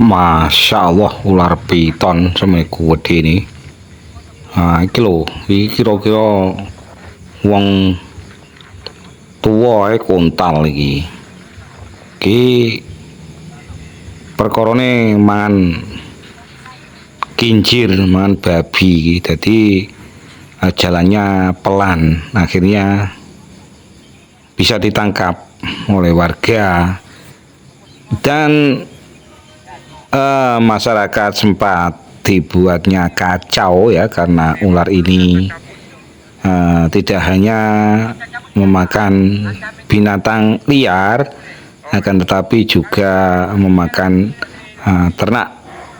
Masya Allah, ular piton semeku gede ini. Nah, iki lho, iki kira-kira wong tua kontal iki. Iki perkorone mangan kincir, mangan babi iki. Jadi jalannya pelan, akhirnya bisa ditangkap oleh warga dan masyarakat sempat dibuatnya kacau ya, karena ular ini tidak hanya memakan binatang liar, akan tetapi juga memakan ternak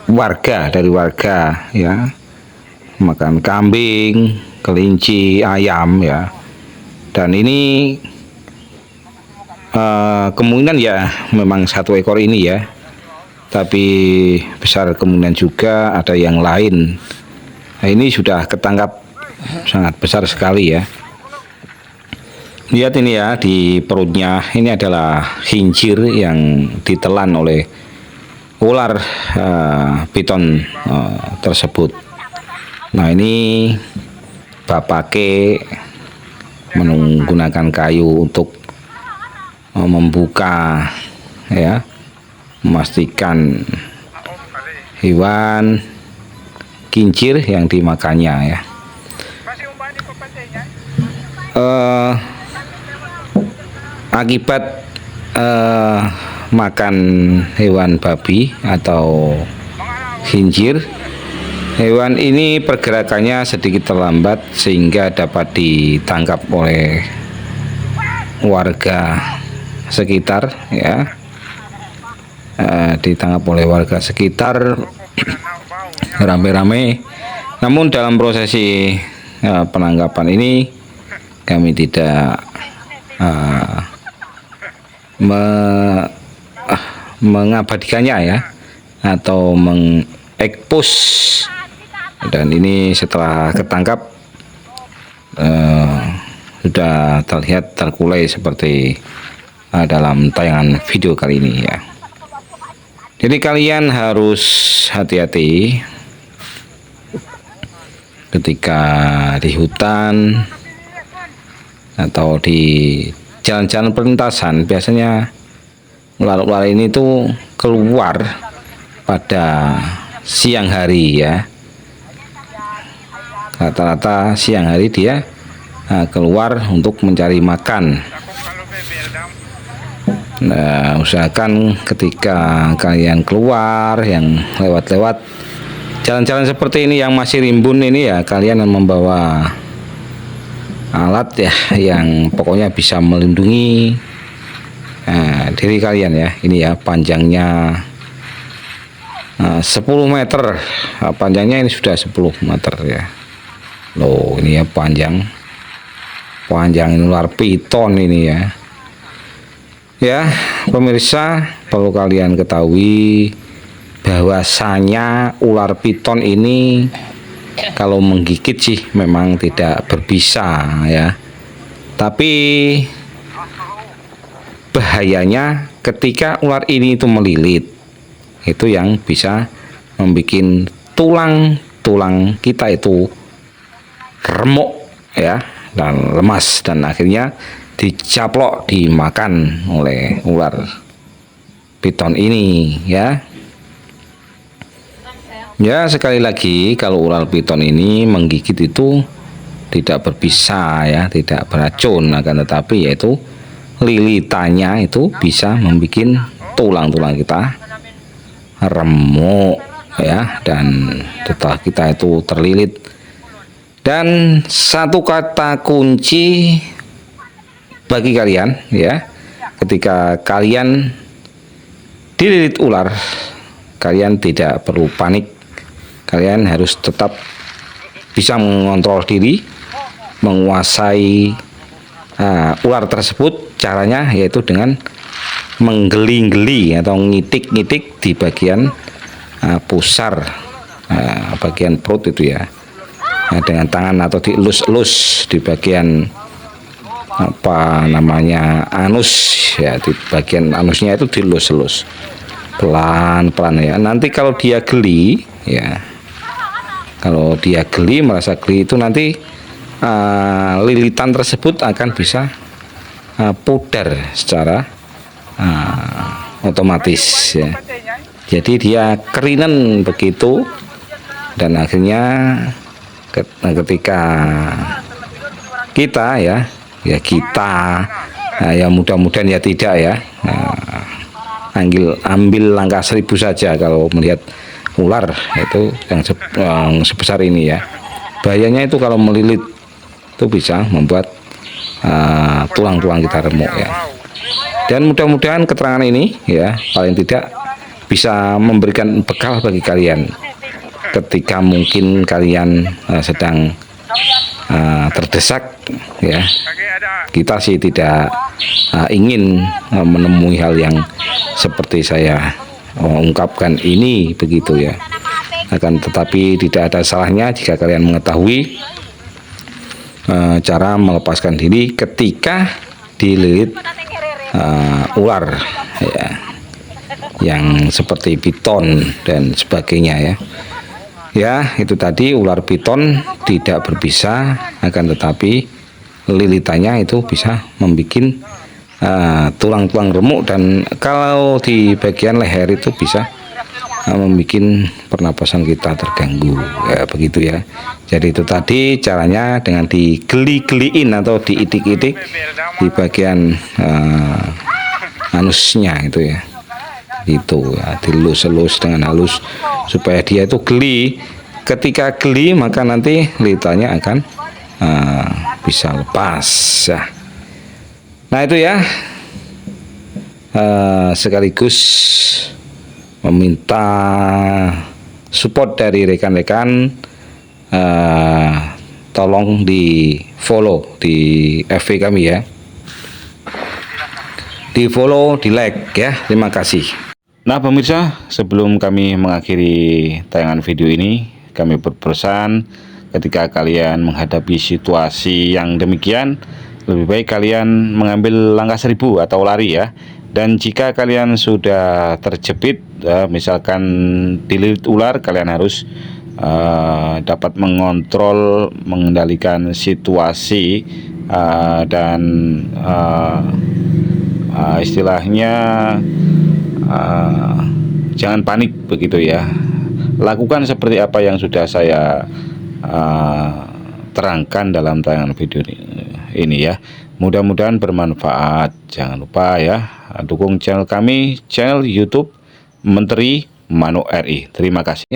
warga, dari warga ya, makan kambing, kelinci, ayam ya. Dan ini kemungkinan ya memang satu ekor ini ya, tapi besar kemungkinan juga ada yang lain. Nah, ini sudah ketangkap sangat besar sekali ya. Lihat ini ya, di perutnya ini adalah kincir yang ditelan oleh ular piton tersebut. Nah, ini bapake menggunakan kayu untuk membuka ya, memastikan hewan kincir yang dimakannya ya. Akibat makan hewan babi atau kincir, hewan ini pergerakannya sedikit terlambat sehingga dapat ditangkap oleh warga sekitar ya. Ditangkap oleh warga sekitar rame-rame. Namun dalam prosesi penangkapan ini kami tidak mengabadikannya ya, atau mengekspos. Dan ini setelah ketangkap sudah terlihat terkulai seperti dalam tayangan video kali ini ya. Jadi kalian harus hati-hati ketika di hutan atau di jalan-jalan perlintasan. Biasanya ular-ular ini tuh keluar pada siang hari ya. Rata-rata siang hari dia keluar untuk mencari makan. Nah, usahakan ketika kalian keluar yang lewat-lewat jalan-jalan seperti ini yang masih rimbun ini ya, kalian membawa alat ya yang pokoknya bisa melindungi diri kalian ya. Ini ya panjangnya 10 meter. Panjangnya ini sudah 10 meter ya. Loh, ini ya panjang ini ular piton ini ya. Ya, pemirsa, perlu kalian ketahui bahwasanya ular piton ini kalau menggigit sih memang tidak berbisa ya. Tapi bahayanya ketika ular ini itu melilit, itu yang bisa membuat tulang-tulang kita itu remuk ya, dan lemas, dan akhirnya dicaplok dimakan oleh ular piton ini ya. Ya, sekali lagi, kalau ular piton ini menggigit itu tidak berbisa ya, tidak beracun, akan tetapi yaitu lilitannya itu bisa membuat tulang-tulang kita remuk ya, dan setelah kita itu terlilit. Dan satu kata kunci bagi kalian ya, ketika kalian dililit ular, kalian tidak perlu panik. Kalian harus tetap bisa mengontrol diri, menguasai ular tersebut. Caranya yaitu dengan menggeli-geli atau ngitik-ngitik di bagian pusar, bagian perut itu ya, dengan tangan, atau dielus-elus di bagian apa namanya anus ya, di bagian anusnya itu dilus-elus. pelan-pelan ya. Nanti kalau dia geli ya, kalau dia geli, merasa geli itu nanti lilitan tersebut akan bisa pudar secara otomatis ya. Jadi dia kerinan begitu, dan akhirnya ketika kita ya mudah-mudahan ya tidak ya, ambil langkah 1000 saja kalau melihat ular itu yang sebesar ini ya. Bahayanya itu kalau melilit itu bisa membuat tulang-tulang kita remuk ya. Dan mudah-mudahan keterangan ini ya paling tidak bisa memberikan bekal bagi kalian ketika mungkin kalian sedang terdesak ya. Kita sih tidak ingin menemui hal yang seperti saya ungkapkan ini begitu ya. Akan tetapi tidak ada salahnya jika kalian mengetahui cara melepaskan diri ketika dililit ular ya, yang seperti piton dan sebagainya ya. Ya, itu tadi ular piton tidak berbisa, akan tetapi lilitannya itu bisa membuat tulang-tulang remuk, dan kalau di bagian leher itu bisa membuat pernapasan kita terganggu ya, begitu ya. Jadi itu tadi caranya dengan digeli-geliin atau diidik-idik di bagian anusnya itu ya, itu ya, dilus-elus dengan halus supaya dia itu geli. Ketika geli maka nanti lilitannya akan bisa lepas ya. Nah itu ya, sekaligus meminta support dari rekan-rekan, tolong di follow di FB kami ya, di follow, di like ya, terima kasih. Nah pemirsa, sebelum kami mengakhiri tayangan video ini, kami berpesan ketika kalian menghadapi situasi yang demikian, lebih baik kalian mengambil langkah 1000 atau lari ya. Dan jika kalian sudah terjepit, misalkan dililit ular, kalian harus dapat mengontrol, mengendalikan situasi, dan istilahnya jangan panik begitu ya. Lakukan seperti apa yang sudah saya terangkan dalam tayangan video ini ya. Mudah-mudahan bermanfaat. Jangan lupa ya, dukung channel kami, channel YouTube Menteri Manuk RI. Terima kasih.